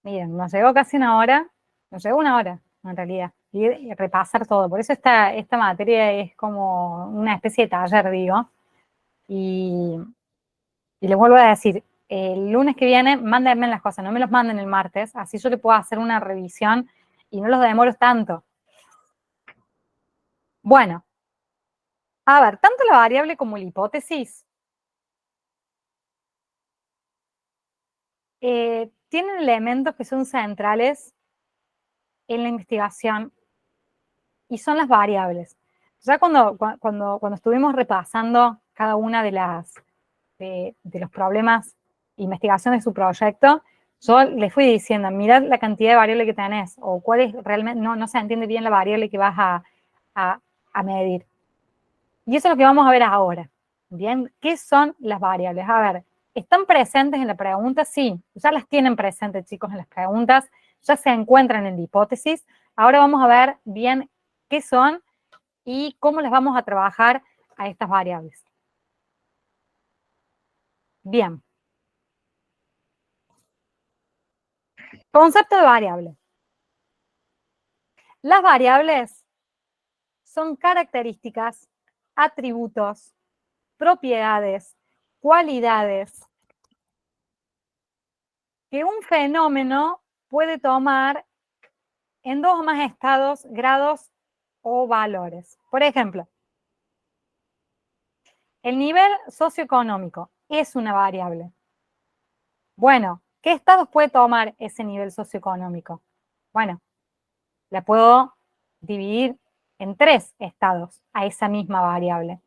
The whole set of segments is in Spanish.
Miren, nos llevó casi una hora, nos llevó una hora, en realidad, y repasar todo. Por eso esta materia es como una especie de taller, digo. Y les vuelvo a decir, el lunes que viene, mándenme las cosas, no me los manden el martes, así yo le puedo hacer una revisión y no los demoro tanto. Bueno, a ver, tanto la variable como la hipótesis tienen elementos que son centrales en la investigación y son las variables. Ya cuando estuvimos repasando cada una de los problemas de investigación de su proyecto, yo les fui diciendo, mirad la cantidad de variables que tenés, o cuál es realmente, no se entiende bien la variable que vas a, a medir. Y eso es lo que vamos a ver ahora. Bien, ¿qué son las variables? A ver, ¿están presentes en la pregunta? Sí, ya las tienen presentes, chicos, en las preguntas, ya se encuentran en la hipótesis. Ahora vamos a ver bien qué son y cómo las vamos a trabajar a estas variables. Bien. Concepto de variable. Las variables son características, atributos, propiedades, cualidades que un fenómeno puede tomar en dos o más estados, grados o valores. Por ejemplo, el nivel socioeconómico es una variable. Bueno, ¿qué estados puede tomar ese nivel socioeconómico? Bueno, la puedo dividir en 3 estados a esa misma variable,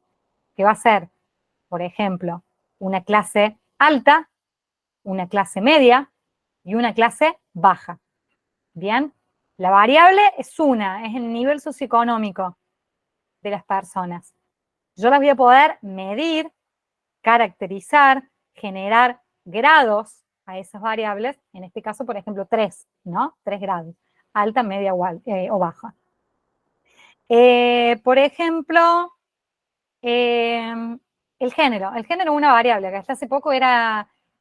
que va a ser, por ejemplo, una clase alta, una clase media y una clase baja. Bien, la variable es el nivel socioeconómico de las personas. Yo las voy a poder medir, caracterizar, generar grados a esas variables, en este caso, por ejemplo, 3, ¿no? 3 grados, alta, media o baja. Por ejemplo, el género es una variable que hasta hace poco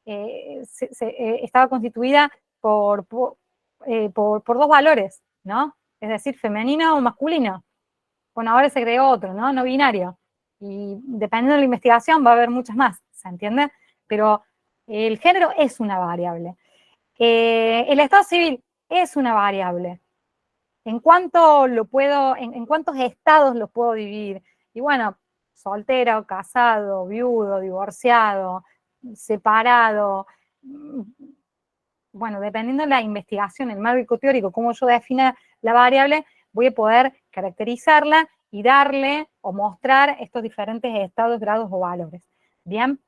estaba constituida por 2 valores, ¿no? Es decir, femenino o masculino. Bueno, ahora se agregó otro, ¿no? No binario. Y dependiendo de la investigación va a haber muchas más, ¿se entiende? Pero el género es una variable. El estado civil es una variable. ¿En cuánto en cuántos estados lo puedo dividir? Y bueno, soltero, casado, viudo, divorciado, separado. Bueno, dependiendo de la investigación, el marco teórico, cómo yo defina la variable, voy a poder caracterizarla y darle o mostrar estos diferentes estados, grados o valores. Bien.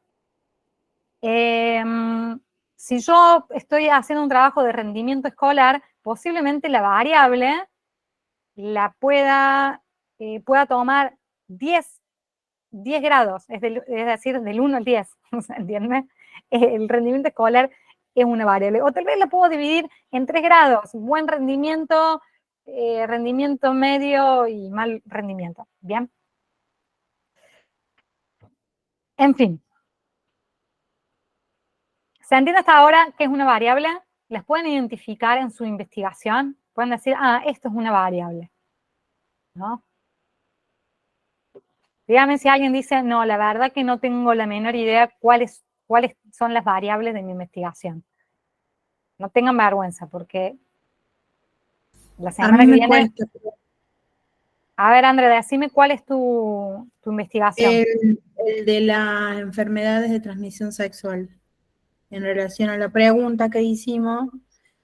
Si yo estoy haciendo un trabajo de rendimiento escolar, posiblemente la variable pueda tomar 10 grados, es decir, del 1 al 10, ¿se entiende? El rendimiento escolar es una variable. O tal vez la puedo dividir en 3 grados, buen rendimiento, rendimiento medio y mal rendimiento. Bien. En fin. ¿Se entiende hasta ahora qué es una variable? ¿Las pueden identificar en su investigación? Pueden decir, esto es una variable, ¿no? Dígame si alguien dice, no, la verdad que no tengo la menor idea cuáles son las variables de mi investigación. No tengan vergüenza, porque la A mí semana que me viene... cuesta. A ver, Andrea, decime cuál es tu investigación. El de las enfermedades de transmisión sexual, en relación a la pregunta que hicimos,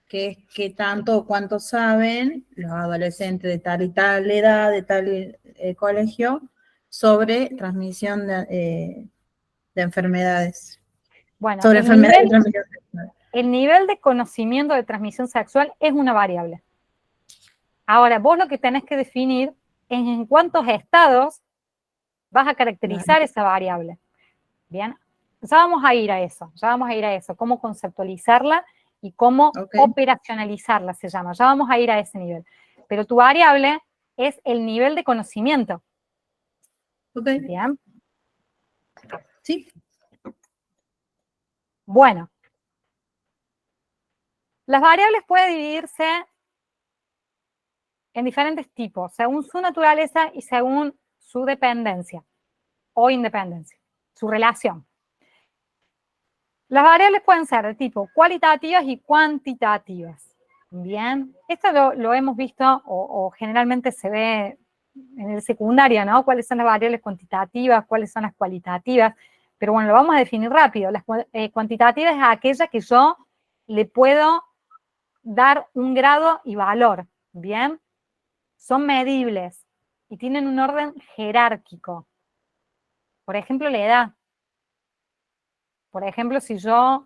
que es qué tanto o cuánto saben los adolescentes de tal y tal edad, de tal colegio, sobre transmisión de enfermedades. Bueno, Sobre enfermedades de transmisión sexual. el nivel de conocimiento de transmisión sexual es una variable. Ahora, vos lo que tenés que definir es en cuántos estados vas a caracterizar esa variable. Bien, ya vamos a ir a eso, cómo conceptualizarla y cómo operacionalizarla se llama, ya vamos a ir a ese nivel. Pero tu variable es el nivel de conocimiento. Bien. Sí. Bueno. Las variables pueden dividirse en diferentes tipos, según su naturaleza y según su dependencia o independencia, su relación. Las variables pueden ser de tipo cualitativas y cuantitativas. Bien, esto lo hemos visto o generalmente se ve en el secundario, ¿no? ¿Cuáles son las variables cuantitativas? ¿Cuáles son las cualitativas? Pero bueno, lo vamos a definir rápido. Las cuantitativas es aquella que yo le puedo dar un grado y valor, ¿bien? Son medibles y tienen un orden jerárquico. Por ejemplo, la edad. Por ejemplo, si yo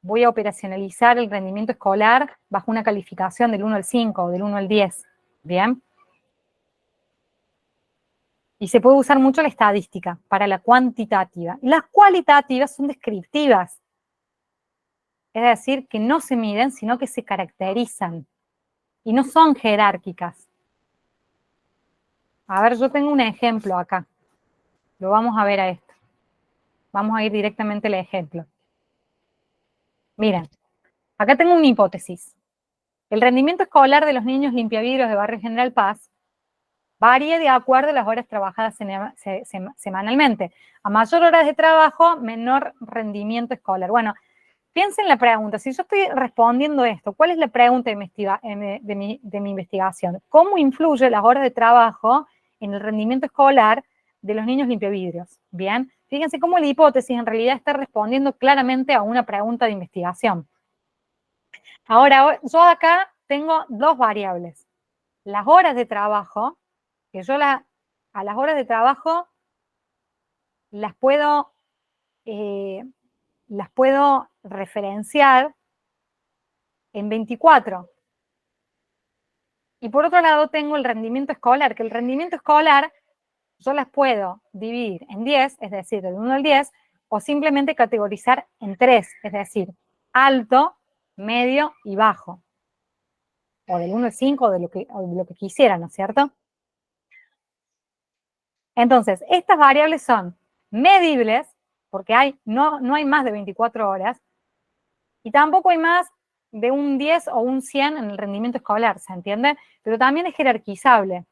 voy a operacionalizar el rendimiento escolar bajo una calificación del 1 al 5 o del 1 al 10, ¿bien? Y se puede usar mucho la estadística para la cuantitativa. Las cualitativas son descriptivas, es decir, que no se miden, sino que se caracterizan y no son jerárquicas. A ver, yo tengo un ejemplo acá. Lo vamos a ver a esto. Vamos a ir directamente al ejemplo. Miren, acá tengo una hipótesis. El rendimiento escolar de los niños limpiavidrios de Barrio General Paz varía de acuerdo a las horas trabajadas semanalmente. A mayor horas de trabajo, menor rendimiento escolar. Bueno, piensen en la pregunta. Si yo estoy respondiendo esto, ¿cuál es la pregunta de mi investigación? ¿Cómo influye las horas de trabajo en el rendimiento escolar de los niños limpiavidrios? Bien, fíjense cómo la hipótesis en realidad está respondiendo claramente a una pregunta de investigación. Ahora, yo acá tengo dos variables. Las horas de trabajo, que yo a las horas de trabajo las puedo, eh, las puedo referenciar en 24. Y por otro lado tengo el rendimiento escolar, que el rendimiento escolar yo las puedo dividir en 10, es decir, del 1 al 10, o simplemente categorizar en 3, es decir, alto, medio y bajo. O del 1 al 5, o de lo que quisiera, ¿no es cierto? Entonces, estas variables son medibles, porque no hay más de 24 horas, y tampoco hay más de un 10 o un 100 en el rendimiento escolar, ¿se entiende? Pero también es jerarquizable,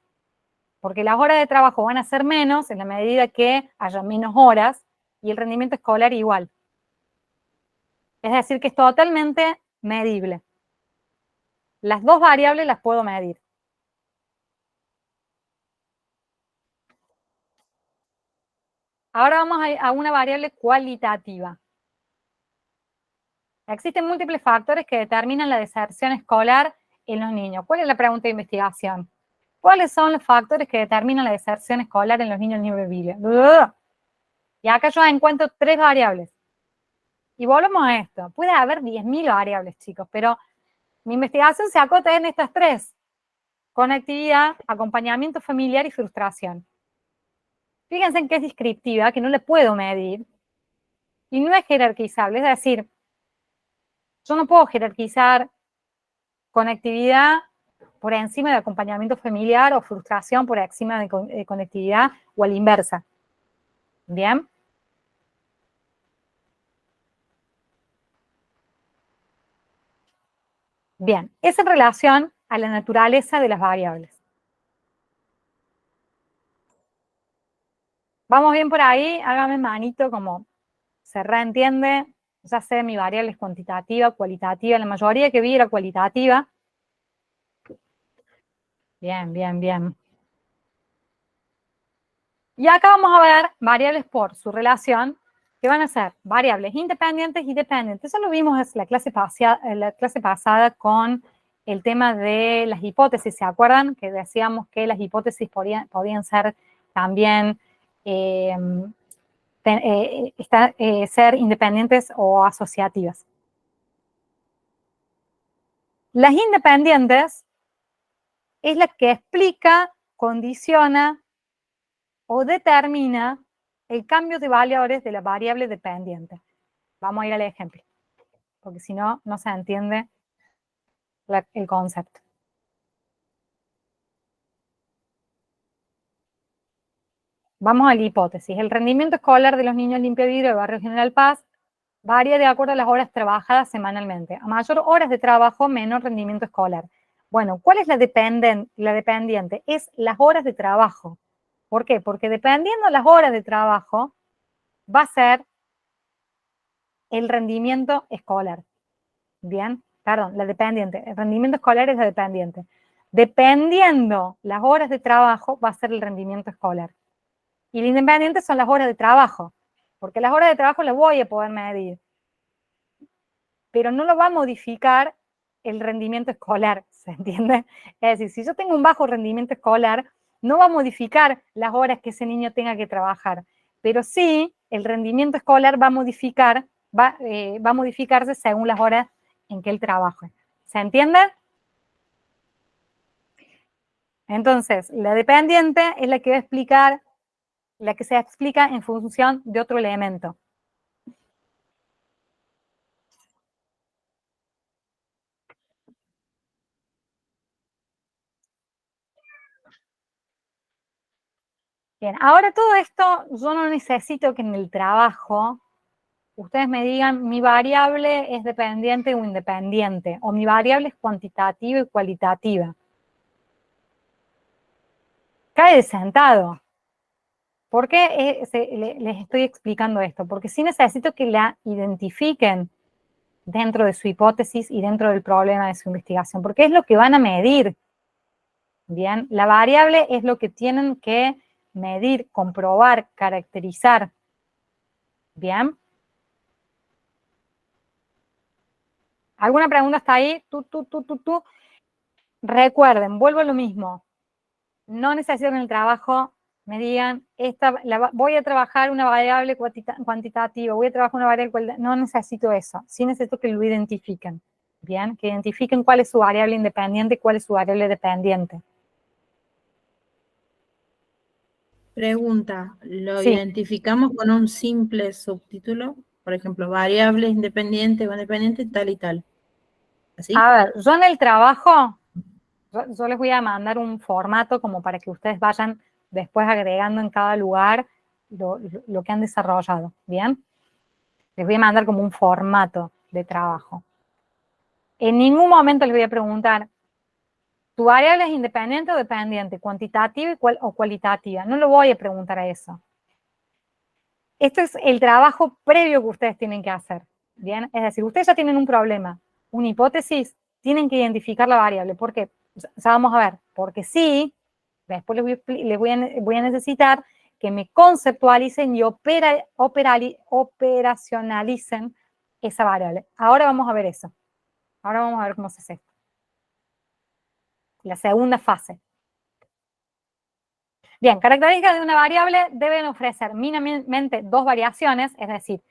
porque las horas de trabajo van a ser menos en la medida que haya menos horas, y el rendimiento escolar igual. Es decir, que es totalmente medible. Las dos variables las puedo medir. Ahora vamos a una variable cualitativa. Existen múltiples factores que determinan la deserción escolar en los niños. ¿Cuál es la pregunta de investigación? ¿Cuáles son los factores que determinan la deserción escolar en los niños limpiavidrios? Y acá yo encuentro tres variables. Y volvemos a esto. Puede haber 10.000 variables, chicos, pero mi investigación se acota en estas tres. Conectividad, acompañamiento familiar y frustración. Fíjense en que es descriptiva, que no le puedo medir, y no es jerarquizable. Es decir, yo no puedo jerarquizar conectividad por encima de acompañamiento familiar o frustración por encima de conectividad o a la inversa. ¿Bien? Bien, es en relación a la naturaleza de las variables. ¿Vamos bien por ahí? Hágame manito como se reentiende. Ya sé, mi variable es cuantitativa, cualitativa. La mayoría que vi era cualitativa. Bien, bien, bien. Y acá vamos a ver variables por su relación, que van a ser variables independientes y dependientes. Eso lo vimos en la clase pasada con el tema de las hipótesis. ¿Se acuerdan? Que decíamos que las hipótesis podían ser también ser independientes o asociativas. Las independientes es la que explica, condiciona o determina el cambio de valores de la variable dependiente. Vamos a ir al ejemplo, porque si no, no se entiende el concepto. Vamos a la hipótesis. El rendimiento escolar de los niños limpiavidrio de Barrio General Paz Varía de acuerdo a las horas trabajadas semanalmente. A mayor horas de trabajo, menor rendimiento escolar. Bueno, ¿cuál es la dependiente? Es las horas de trabajo. ¿Por qué? Porque dependiendo de las horas de trabajo, va a ser el rendimiento escolar. Bien, perdón, la dependiente. El rendimiento escolar es la dependiente. Dependiendo las horas de trabajo, va a ser el rendimiento escolar. Y la independiente son las horas de trabajo, porque las horas de trabajo las voy a poder medir, pero no lo va a modificar el rendimiento escolar, ¿se entiende? Es decir, si yo tengo un bajo rendimiento escolar, no va a modificar las horas que ese niño tenga que trabajar, pero sí el rendimiento escolar va a modificarse según las horas en que él trabaje. ¿Se entiende? Entonces, la dependiente es la que va a explicar, la que se explica en función de otro elemento. Bien, ahora todo esto, yo no necesito que en el trabajo ustedes me digan mi variable es dependiente o independiente, o mi variable es cuantitativa y cualitativa. Cae de sentado. ¿Por qué les estoy explicando esto? Porque sí necesito que la identifiquen dentro de su hipótesis y dentro del problema de su investigación, porque es lo que van a medir. Bien, la variable es lo que tienen que medir, comprobar, caracterizar. Bien. ¿Alguna pregunta hasta ahí? Tú. Recuerden, vuelvo a lo mismo. No necesito que en el trabajo me digan, voy a trabajar una variable cuantitativa, voy a trabajar una variable cualitativa. No necesito eso. Sí necesito que lo identifiquen. Bien, que identifiquen cuál es su variable independiente y cuál es su variable dependiente. Pregunta, ¿lo Sí. identificamos con un simple subtítulo? Por ejemplo, variable independiente o independiente, tal y tal. ¿Así? A ver, yo en el trabajo, yo les voy a mandar un formato como para que ustedes vayan después agregando en cada lugar lo que han desarrollado. Bien. Les voy a mandar como un formato de trabajo. En ningún momento les voy a preguntar, ¿tu variable es independiente o dependiente? ¿Cuantitativa o cualitativa? No lo voy a preguntar a eso. Esto es el trabajo previo que ustedes tienen que hacer. ¿Bien? Es decir, ustedes ya tienen un problema, una hipótesis, tienen que identificar la variable. ¿Por qué? Ya vamos a ver. Porque sí, después voy a necesitar que me conceptualicen y operacionalicen esa variable. Ahora vamos a ver eso. Ahora vamos a ver cómo se hace esto. La segunda fase. Bien, características de una variable deben ofrecer mínimamente dos variaciones, es decir,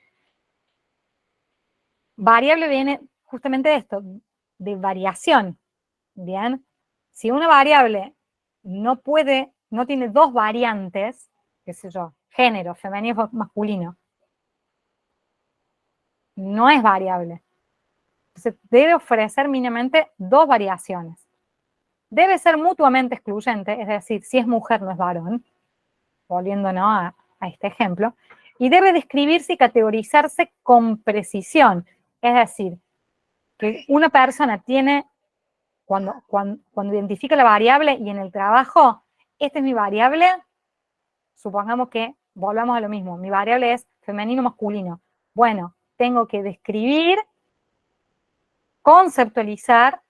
variable viene justamente de esto, de variación. Bien, si una variable no tiene dos variantes, qué sé yo, género, femenino, masculino, no es variable. Entonces, debe ofrecer mínimamente dos variaciones. Debe ser mutuamente excluyente, es decir, si es mujer no es varón, volviéndonos a este ejemplo, y debe describirse y categorizarse con precisión. Es decir, que una persona tiene, cuando identifica la variable y en el trabajo, esta es mi variable, supongamos que volvamos a lo mismo, mi variable es femenino masculino. Bueno, tengo que describir, conceptualizar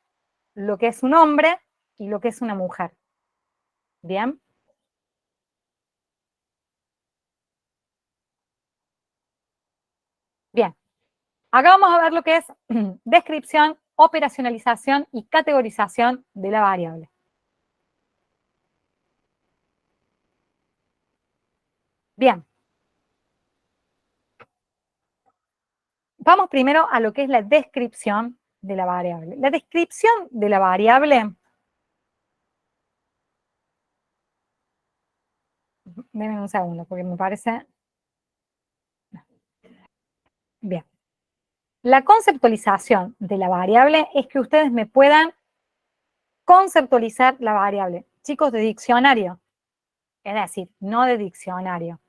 lo que es un hombre y lo que es una mujer. ¿Bien? Bien. Acá vamos a ver lo que es descripción, operacionalización y categorización de la variable. Bien. Vamos primero a lo que es la descripción de la variable. La descripción de la variable, denme un segundo porque me parece... Bien. La conceptualización de la variable es que ustedes me puedan conceptualizar la variable. Chicos, de diccionario, es decir, no de diccionario.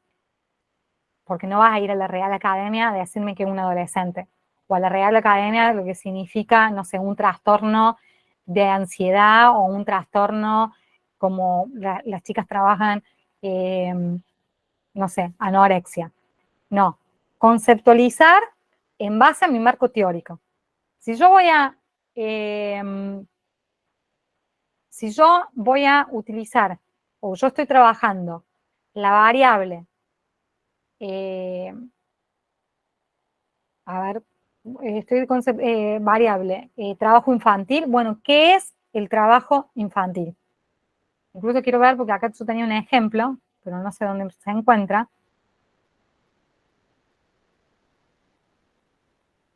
porque no vas a ir a la Real Academia a decirme que es un adolescente, o a la Real Academia lo que significa, no sé, un trastorno de ansiedad o un trastorno como las chicas trabajan, no sé, anorexia. No, conceptualizar en base a mi marco teórico. Si yo voy a utilizar, o yo estoy trabajando la variable, a ver, variable, trabajo infantil. Bueno, ¿qué es el trabajo infantil? Incluso quiero ver, porque acá yo tenía un ejemplo, pero no sé dónde se encuentra.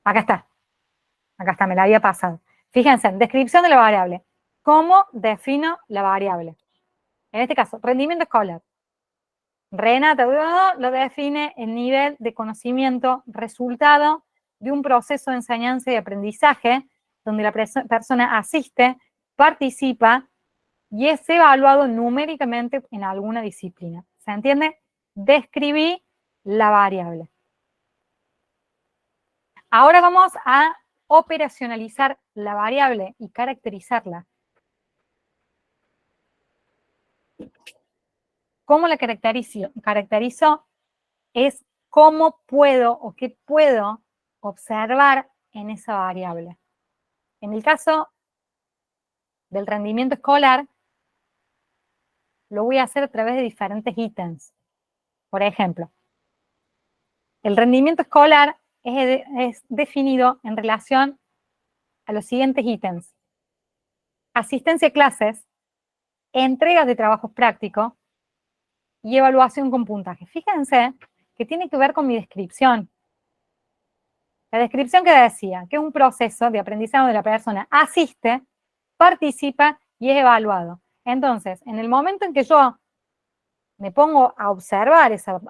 Acá está, me la había pasado. Fíjense, descripción de la variable. ¿Cómo defino la variable? En este caso, rendimiento escolar. Renata lo define el nivel de conocimiento resultado de un proceso de enseñanza y aprendizaje donde la persona asiste, participa y es evaluado numéricamente en alguna disciplina. ¿Se entiende? Describí la variable. Ahora vamos a operacionalizar la variable y caracterizarla. ¿Cómo la caracterizo? Caracterizo es cómo puedo o qué puedo observar en esa variable. En el caso del rendimiento escolar, lo voy a hacer a través de diferentes ítems. Por ejemplo, el rendimiento escolar es definido en relación a los siguientes ítems: asistencia a clases, entregas de trabajos prácticos y evaluación con puntaje. Fíjense que tiene que ver con mi descripción. La descripción que decía que es un proceso de aprendizaje donde la persona asiste, participa y es evaluado. Entonces, en el momento en que yo me pongo a observar esa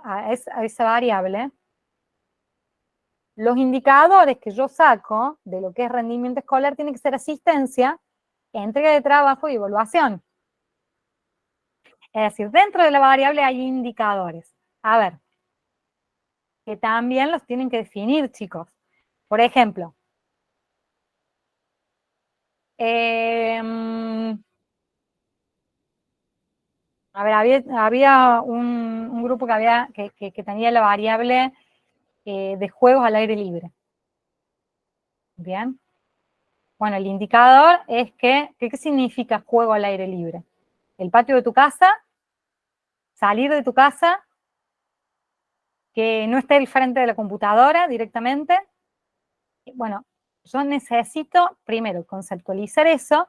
variable, los indicadores que yo saco de lo que es rendimiento escolar tienen que ser asistencia, entrega de trabajo y evaluación. Es decir, dentro de la variable hay indicadores. A ver, que también los tienen que definir, chicos. Por ejemplo, a ver, había un grupo que tenía la variable de juegos al aire libre. Bien. Bueno, el indicador es ¿qué significa juego al aire libre? El patio de tu casa, salir de tu casa, que no esté al frente de la computadora directamente. Bueno, yo necesito primero conceptualizar eso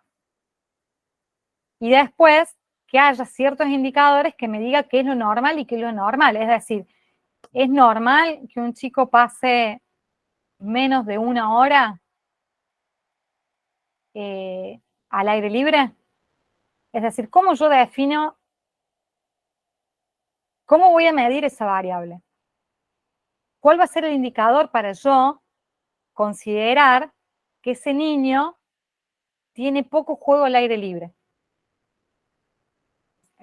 y después que haya ciertos indicadores que me digan qué es lo normal y qué es lo normal. Es decir, ¿es normal que un chico pase menos de 1 hora al aire libre? Es decir, ¿cómo yo defino, cómo voy a medir esa variable? ¿Cuál va a ser el indicador para yo considerar que ese niño tiene poco juego al aire libre?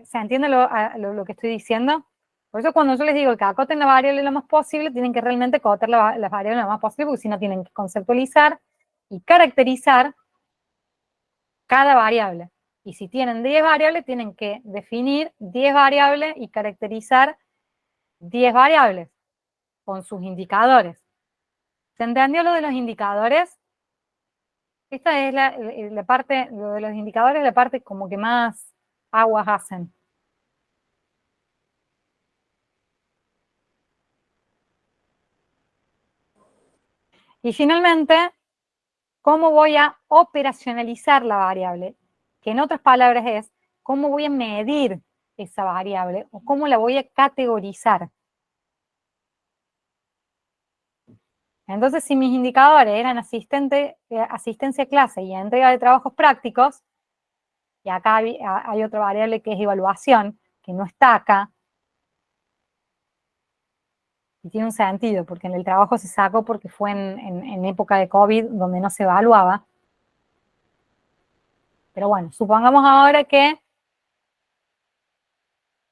¿Se entiende lo que estoy diciendo? Por eso cuando yo les digo que acoten la variable lo más posible, tienen que realmente acotar las variables lo más posible, porque si no tienen que conceptualizar y caracterizar cada variable. Y si tienen 10 variables, tienen que definir 10 variables y caracterizar 10 variables con sus indicadores. ¿Se entendió lo de los indicadores? Esta es la parte, lo de los indicadores, la parte como que más aguas hacen. Y finalmente, ¿cómo voy a operacionalizar la variable? Que en otras palabras es, ¿cómo voy a medir esa variable o cómo la voy a categorizar? Entonces, si mis indicadores eran asistencia a clase y entrega de trabajos prácticos, y acá hay otra variable que es evaluación, que no está acá, y tiene un sentido, porque en el trabajo se sacó porque fue en época de COVID donde no se evaluaba. Pero bueno, supongamos ahora que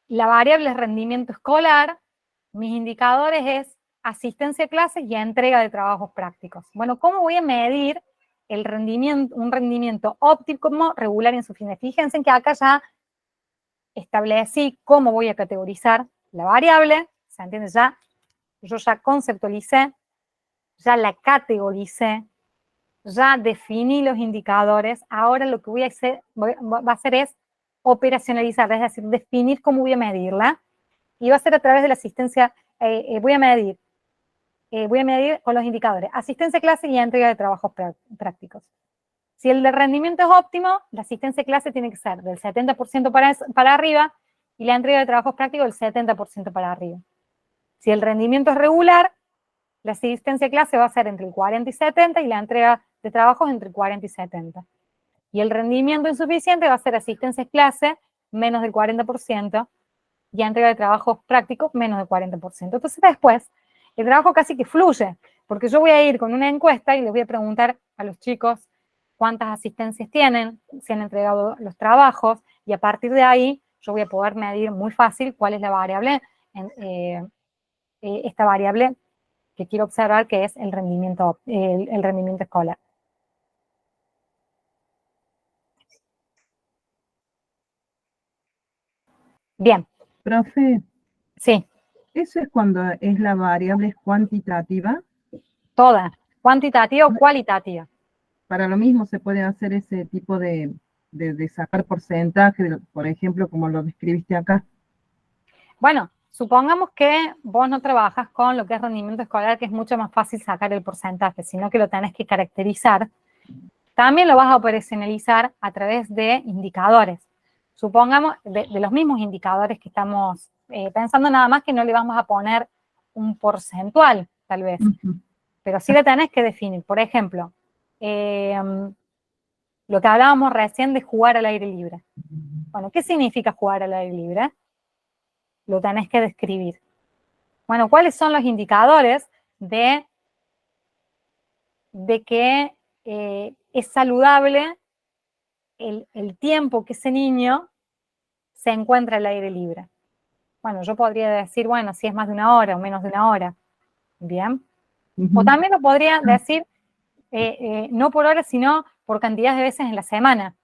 la variable es rendimiento escolar mis indicadores es asistencia a clases y entrega de trabajos prácticos. Bueno, ¿cómo voy a medir el rendimiento, un rendimiento óptimo, regular y insuficiente? Fíjense que acá ya establecí cómo voy a categorizar la variable, ¿se entiende? Yo ya conceptualicé, ya la categoricé, ya definí los indicadores, ahora lo que voy a hacer, va a hacer es operacionalizar, es decir, definir cómo voy a medirla, y va a ser a través de la asistencia, voy a medir con los indicadores asistencia a clase y entrega de trabajos prácticos. Si el de rendimiento es óptimo, la asistencia a clase tiene que ser del 70% para arriba y la entrega de trabajos prácticos del 70% para arriba. Si el rendimiento es regular, la asistencia a clase va a ser entre el 40 y 70 y la entrega de trabajos entre el 40 y 70. Y el rendimiento insuficiente va a ser asistencia a clase menos del 40% y entrega de trabajos prácticos menos del 40%. Entonces después, el trabajo casi que fluye, porque yo voy a ir con una encuesta y les voy a preguntar a los chicos cuántas asistencias tienen, si han entregado los trabajos, y a partir de ahí yo voy a poder medir muy fácil cuál es la variable, esta variable que quiero observar, que es el rendimiento escolar. Bien. Profe, Sí. ¿eso es cuando es la variable es cuantitativa? Toda. ¿Cuantitativa o cualitativa? Para lo mismo se puede hacer ese tipo de sacar porcentaje, por ejemplo, como lo describiste acá. Bueno, supongamos que vos no trabajas con lo que es rendimiento escolar, que es mucho más fácil sacar el porcentaje, sino que lo tenés que caracterizar. También lo vas a operacionalizar a través de indicadores. Supongamos, de los mismos indicadores que estamos pensando, nada más que no le vamos a poner un porcentual, tal vez. Pero sí le tenés que definir. Por ejemplo, lo que hablábamos recién de jugar al aire libre. Bueno, ¿qué significa jugar al aire libre? Lo tenés que describir. Bueno, ¿cuáles son los indicadores de que es saludable el tiempo que ese niño se encuentra al aire libre? Bueno, yo podría decir, bueno, si es más de una hora o menos de una hora. Bien. O también lo podría decir, no por hora, sino por cantidad de veces en la semana.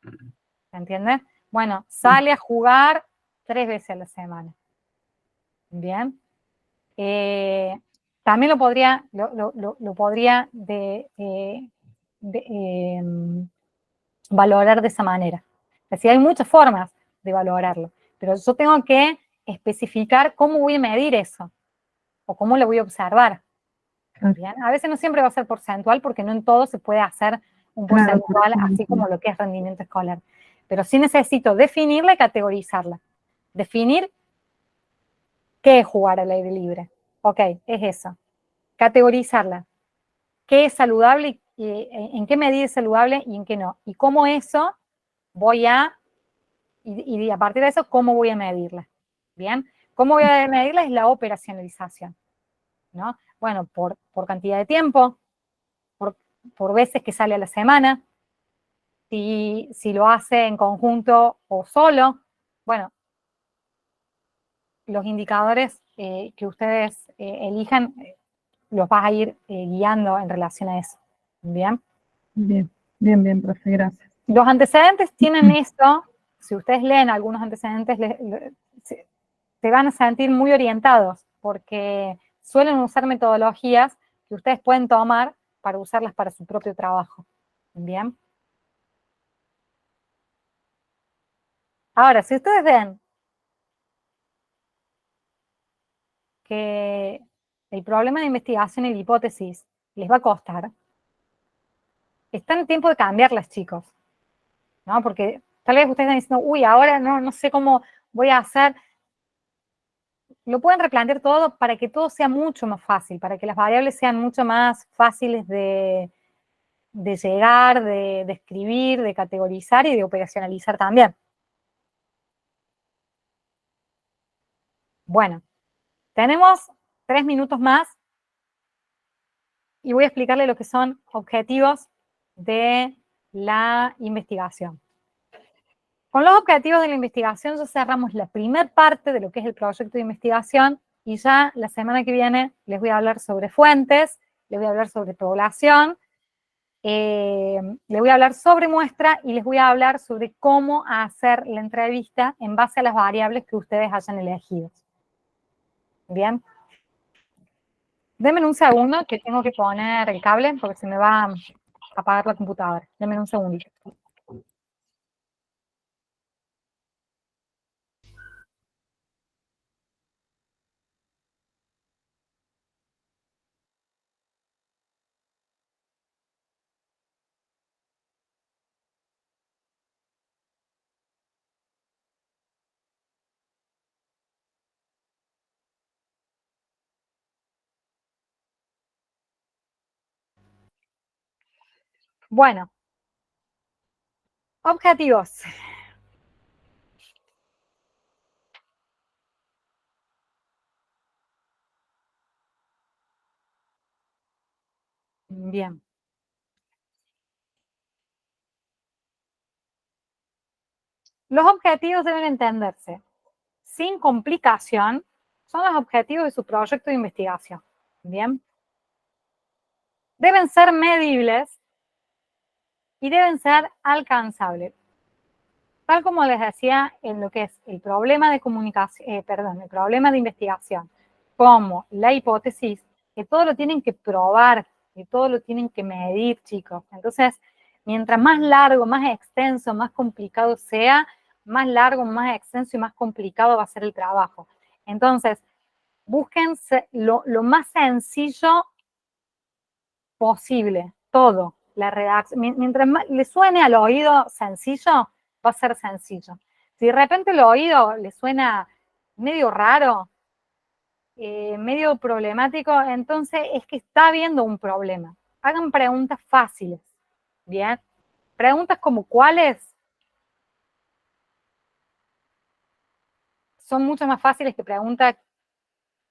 ¿Se entiende? Bueno, sale a jugar 3 veces a la semana. Bien. También lo podría valorar de esa manera. Es decir, hay muchas formas de valorarlo, pero yo tengo que especificar cómo voy a medir eso o cómo lo voy a observar. ¿Bien? A veces no siempre va a ser porcentual, porque no en todo se puede hacer un porcentual, así como lo que es rendimiento escolar. Pero sí necesito definirla y categorizarla. Definir qué es jugar al aire libre. Ok, es eso. Categorizarla. ¿Qué es saludable y en qué medida es saludable y en qué no? Y cómo eso voy a, y a partir de eso, cómo voy a medirla. ¿Bien? ¿Cómo voy a medirla? Es la operacionalización, ¿no? Bueno, por cantidad de tiempo, por veces que sale a la semana, si lo hace en conjunto o solo. Bueno, los indicadores que ustedes elijan los vas a ir guiando en relación a eso. ¿Bien? Bien, profe, gracias. Los antecedentes tienen esto, si ustedes leen algunos antecedentes, se van a sentir muy orientados, porque suelen usar metodologías que ustedes pueden tomar para usarlas para su propio trabajo. ¿Bien? Ahora, si ustedes ven que el problema de investigación y la hipótesis les va a costar, están en tiempo de cambiarlas, chicos, ¿no? Porque tal vez ustedes están diciendo, uy, ahora no sé cómo voy a hacer. Lo pueden replantear todo para que todo sea mucho más fácil, para que las variables sean mucho más fáciles de llegar, de escribir, de categorizar y de operacionalizar también. Bueno, tenemos 3 minutos más y voy a explicarle lo que son objetivos de la investigación. Con los objetivos de la investigación ya cerramos la primera parte de lo que es el proyecto de investigación, y ya la semana que viene les voy a hablar sobre fuentes, les voy a hablar sobre población, les voy a hablar sobre muestra y les voy a hablar sobre cómo hacer la entrevista en base a las variables que ustedes hayan elegido. Bien. Denme un segundo que tengo que poner el cable porque se me va a apagar la computadora. Denme un segundito. Bueno, objetivos. Bien. Los objetivos deben entenderse sin complicación. Son los objetivos de su proyecto de investigación. Bien. Deben ser medibles y deben ser alcanzables. Tal como les decía en lo que es el problema de comunicación, el problema de investigación, como la hipótesis, que todo lo tienen que probar, que todo lo tienen que medir, chicos. Entonces, mientras más largo, más extenso, más complicado sea, más largo, más extenso y más complicado va a ser el trabajo. Entonces, busquen lo más sencillo posible, todo. La redacción, mientras más le suene al oído sencillo, va a ser sencillo. Si de repente el oído le suena medio raro, medio problemático, entonces es que está habiendo un problema. Hagan preguntas fáciles, ¿bien? Preguntas como ¿cuáles? Son mucho más fáciles que preguntas,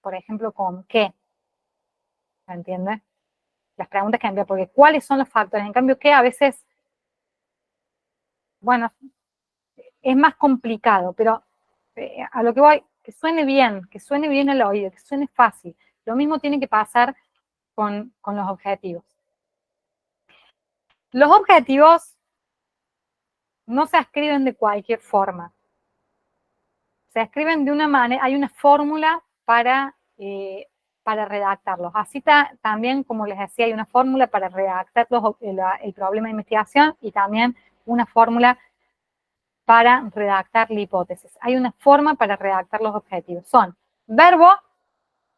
por ejemplo, ¿con qué? ¿Se entiende? Las preguntas que envían, porque ¿cuáles son los factores? En cambio, ¿qué? A veces, bueno, es más complicado, pero a lo que voy, que suene bien al oído, que suene fácil. Lo mismo tiene que pasar con los objetivos. Los objetivos no se escriben de cualquier forma. Se escriben de una manera, hay una fórmula para redactarlos. Así también, como les decía, hay una fórmula para redactar el problema de investigación y también una fórmula para redactar la hipótesis. Hay una forma para redactar los objetivos. Son verbo,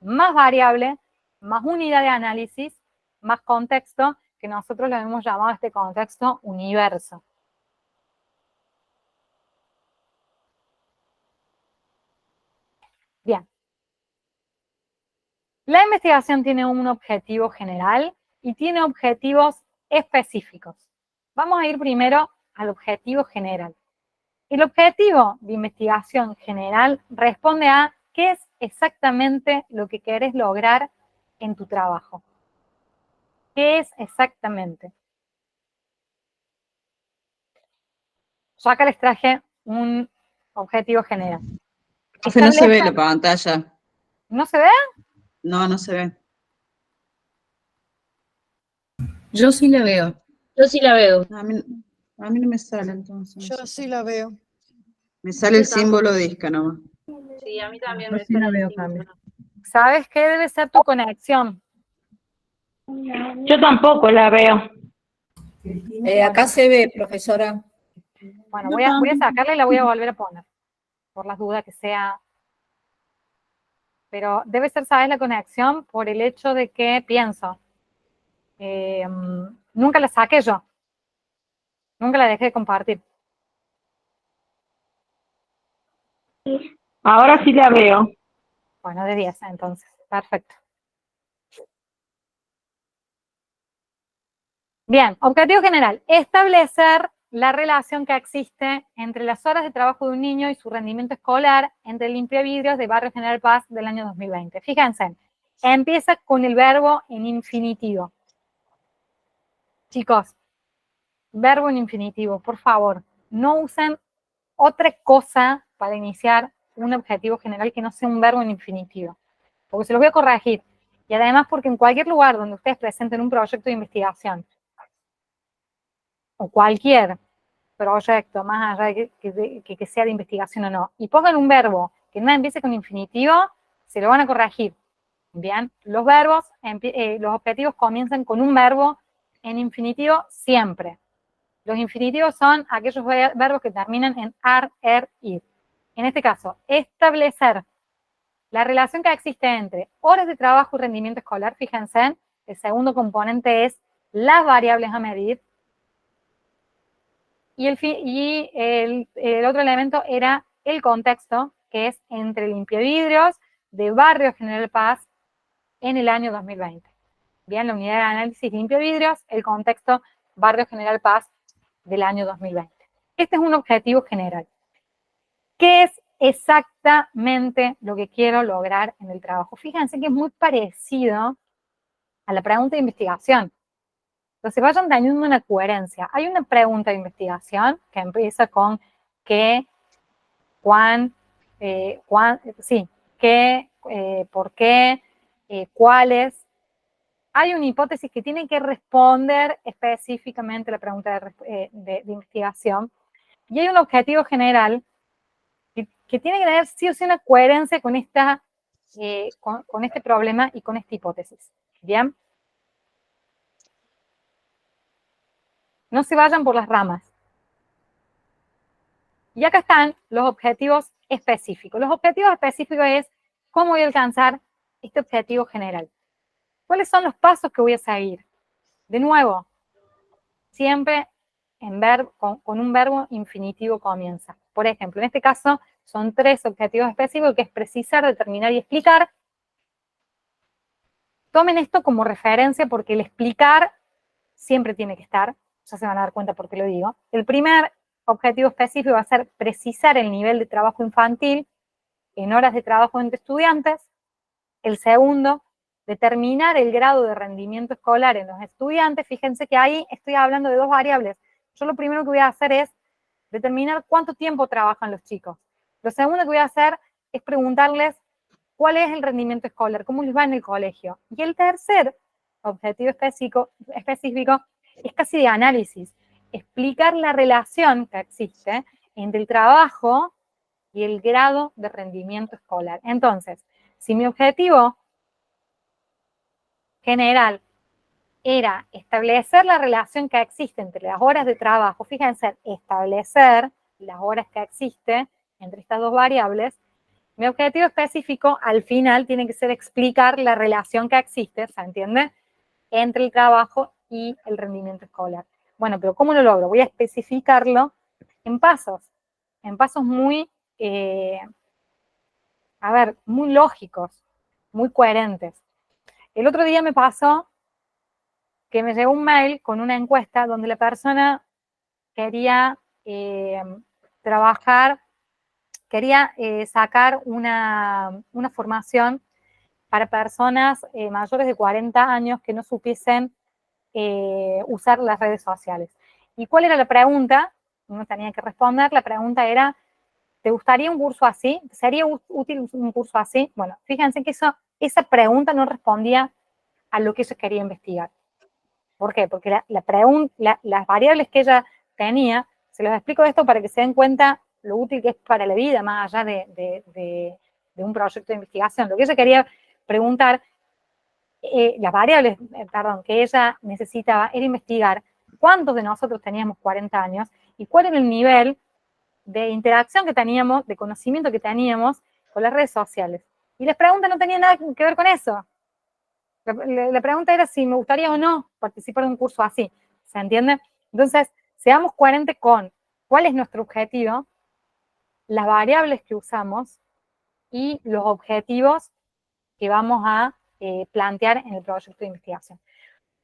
más variable, más unidad de análisis, más contexto, que nosotros lo hemos llamado este contexto universo. Bien. La investigación tiene un objetivo general y tiene objetivos específicos. Vamos a ir primero al objetivo general. El objetivo de investigación general responde a qué es exactamente lo que querés lograr en tu trabajo. ¿Qué es exactamente? Yo acá les traje un objetivo general. Profe, no se ve la pantalla. ¿No se ve? No, no se ve. Yo sí la veo. Yo sí la veo. A mí no me sale entonces. Yo sí la veo. Me sale el símbolo disca nomás. Sí, a mí también Yo me sí la sale veo el también. símbolo. ¿Sabes qué debe ser tu conexión? Yo tampoco la veo. Acá se ve, profesora. Bueno, voy a sacarla y la voy a volver a poner, por las dudas que sea. Pero debe ser, ¿sabes? La conexión por el hecho de que pienso. Nunca la saqué yo. Nunca la dejé de compartir. Ahora sí la veo. Bueno, de 10 entonces. Perfecto. Bien, objetivo general. Establecer la relación que existe entre las horas de trabajo de un niño y su rendimiento escolar entre el limpiavidrios de Barrio General Paz del año 2020. Fíjense, empieza con el verbo en infinitivo. Chicos, verbo en infinitivo, por favor, no usen otra cosa para iniciar un objetivo general que no sea un verbo en infinitivo. porque se los voy a corregir. Y además porque en cualquier lugar donde ustedes presenten un proyecto de investigación, o cualquier proyecto, más allá de que sea de investigación o no, y pongan un verbo que no empiece con infinitivo, se lo van a corregir. Bien, los verbos, los objetivos comienzan con un verbo en infinitivo siempre. Los infinitivos son aquellos verbos que terminan en ar, ir. En este caso, establecer la relación que existe entre horas de trabajo y rendimiento escolar. Fíjense, el segundo componente es las variables a medir. Y el otro elemento era el contexto, que es entre limpiavidrios de Barrio General Paz en el año 2020. Bien, la unidad de análisis limpiavidrios, el contexto Barrio General Paz del año 2020. Este es un objetivo general. ¿Qué es exactamente lo que quiero lograr en el trabajo? Fíjense que es muy parecido a la pregunta de investigación. Entonces vayan teniendo una coherencia. Hay una pregunta de investigación que empieza con qué, cuán, qué, por qué, cuáles. Hay una hipótesis que tiene que responder específicamente a la pregunta de investigación. Y hay un objetivo general que tiene que tener sí o sí una coherencia con con este problema y con esta hipótesis. ¿Bien? No se vayan por las ramas. Y acá están los objetivos específicos. Los objetivos específicos es cómo voy a alcanzar este objetivo general. ¿Cuáles son los pasos que voy a seguir? De nuevo, siempre con un verbo infinitivo comienza. Por ejemplo, en este caso son 3 objetivos específicos, que es precisar, determinar y explicar. Tomen esto como referencia porque el explicar siempre tiene que estar. Ya se van a dar cuenta por qué lo digo. El primer objetivo específico va a ser precisar el nivel de trabajo infantil en horas de trabajo entre estudiantes. El segundo, determinar el grado de rendimiento escolar en los estudiantes. Fíjense que ahí estoy hablando de 2 variables. Yo lo primero que voy a hacer es determinar cuánto tiempo trabajan los chicos. Lo segundo que voy a hacer es preguntarles cuál es el rendimiento escolar, cómo les va en el colegio. Y el tercer objetivo específico es casi de análisis, explicar la relación que existe entre el trabajo y el grado de rendimiento escolar. Entonces, si mi objetivo general era establecer la relación que existe entre las horas de trabajo, fíjense, establecer las horas que existe entre estas 2 variables, mi objetivo específico al final tiene que ser explicar la relación que existe, ¿se entiende?, entre el trabajo y el rendimiento escolar. Bueno, pero ¿cómo lo logro? Voy a especificarlo en pasos muy, muy lógicos, muy coherentes. El otro día me pasó que me llegó un mail con una encuesta donde la persona quería sacar una formación para personas mayores de 40 años que no supiesen usar las redes sociales. ¿Y cuál era la pregunta? Uno tenía que responder. La pregunta era, ¿te gustaría un curso así? ¿Sería útil un curso así? Bueno, fíjense que esa pregunta no respondía a lo que ella quería investigar. ¿Por qué? Porque las variables que ella tenía, se los explico esto para que se den cuenta lo útil que es para la vida, más allá de un proyecto de investigación. Lo que ella quería preguntar, las variables, que ella necesitaba era investigar cuántos de nosotros teníamos 40 años y cuál era el nivel de interacción que teníamos, de conocimiento que teníamos con las redes sociales. Y las preguntas no tenían nada que ver con eso. La pregunta era si me gustaría o no participar de un curso así, ¿se entiende? Entonces, seamos coherentes con cuál es nuestro objetivo, las variables que usamos y los objetivos que vamos a plantear en el proyecto de investigación.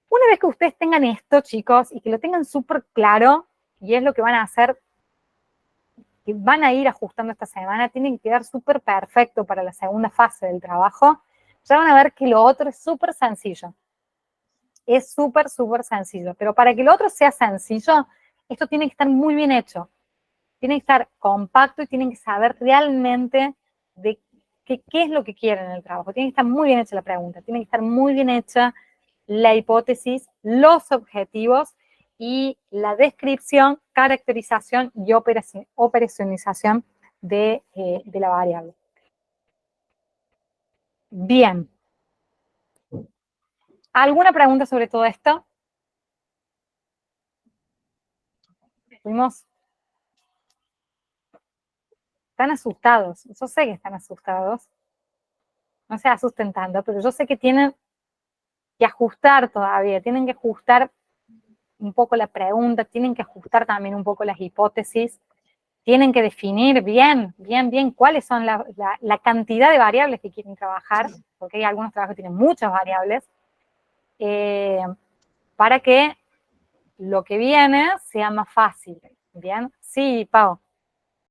Una vez que ustedes tengan esto, chicos, y que lo tengan súper claro, y es lo que van a hacer, que van a ir ajustando esta semana, tienen que quedar súper perfecto para la segunda fase del trabajo, ya van a ver que lo otro es súper sencillo. Es súper, súper sencillo. Pero para que lo otro sea sencillo, esto tiene que estar muy bien hecho. Tiene que estar compacto y tienen que saber realmente de ¿Qué es lo que quieren en el trabajo? Tiene que estar muy bien hecha la pregunta, tiene que estar muy bien hecha la hipótesis, los objetivos y la descripción, caracterización y operacionalización de la variable. Bien. ¿Alguna pregunta sobre todo esto? Están asustados. Yo sé que están asustados. No se asusten tanto, pero yo sé que tienen que ajustar todavía, tienen que ajustar un poco la pregunta, tienen que ajustar también un poco las hipótesis, tienen que definir bien cuáles son la cantidad de variables que quieren trabajar, porque hay algunos trabajos que tienen muchas variables, para que lo que viene sea más fácil. ¿Bien? Sí, Pau.